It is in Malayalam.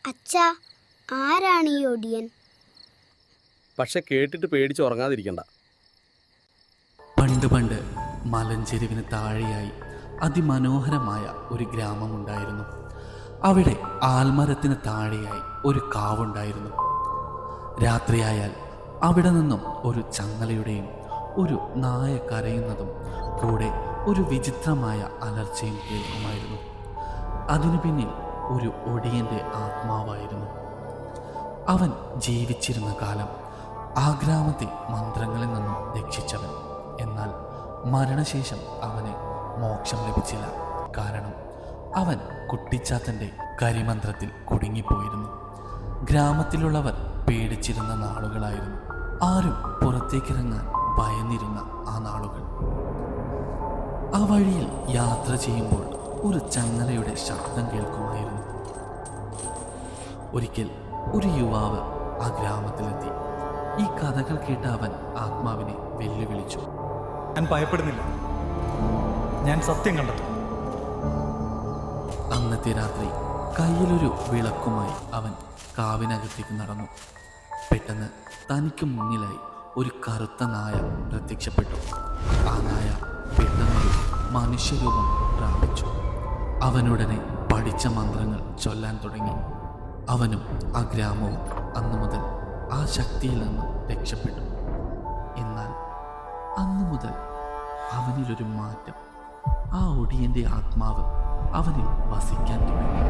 അച്ഛാ, ആരാണ് ഈ ഒടിയൻ? പക്ഷെ കേട്ടിട്ട് പേടിച്ച് ഉറങ്ങാതിരിക്കണ്ട. പണ്ട് പണ്ട് മലഞ്ചെരുവിന് താഴെയായി അതിമനോഹരമായ ഒരു ഗ്രാമമുണ്ടായിരുന്നു. അവിടെ ആൽമരത്തിന് താഴെയായി ഒരു കാവുണ്ടായിരുന്നു. രാത്രിയായാൽ അവിടെ നിന്നും ഒരു ചങ്ങലയുടെയും ഒരു നായ കരയുന്നതും കൂടെ ഒരു വിചിത്രമായ അലർച്ചയും കേൾക്കുമായിരുന്നു. അതിനു പിന്നിൽ ഒരു ഒടിയൻ്റെ ആത്മാവായിരുന്നു. അവൻ ജീവിച്ചിരുന്ന കാലം ആ ഗ്രാമത്തെ മന്ത്രങ്ങളിൽ നിന്നും രക്ഷിച്ചവൻ. എന്നാൽ മരണശേഷം അവന് മോക്ഷം ലഭിച്ചില്ല. കാരണം അവൻ കുട്ടിച്ചാത്തൻ്റെ കരിമന്ത്രത്തിൽ കുടുങ്ങിപ്പോയിരുന്നു. ഗ്രാമത്തിലുള്ളവർ പേടിച്ചിരുന്ന നാളുകളായിരുന്നു. ആരും പുറത്തേക്കിറങ്ങാൻ ഭയന്നിരുന്ന ആ നാളുകൾ. ആ വഴിയിൽ യാത്ര ചെയ്യുമ്പോൾ ഒരു ചങ്ങലയുടെ ശബ്ദം കേൾക്കുമായിരുന്നു. ഒരിക്കൽ ഒരു യുവാവ് ആ ഗ്രാമത്തിലെത്തി. ഈ കഥകൾ കേട്ട അവൻ ആത്മാവിനെ വെല്ലുവിളിച്ചു. ഞാൻ ഭയപ്പെടുന്നില്ല, ഞാൻ സത്യം കണ്ടെത്തും. അന്നത്തെ രാത്രി കയ്യിലൊരു വിളക്കുമായി അവൻ കാവിനകത്തേക്ക് നടന്നു. പെട്ടെന്ന് തനിക്ക് മുന്നിലായി ഒരു കറുത്ത നായ പ്രത്യക്ഷപ്പെട്ടു. ആ നായ പെട്ടെന്നൊരു മനുഷ്യരൂപം പ്രാപിച്ചു. അവനുടനെ പഠിച്ച മന്ത്രങ്ങൾ ചൊല്ലാൻ തുടങ്ങി. അവനും ആ ഗ്രാമവും അന്നു മുതൽ ആ ശക്തിയിൽ നിന്നും രക്ഷപ്പെട്ടു. എന്നാൽ അന്നു മുതൽ അവനിലൊരു മാറ്റം. ആ ഒടിയൻ്റെ ആത്മാവ് അവനിൽ വസിക്കാൻ തുടങ്ങി.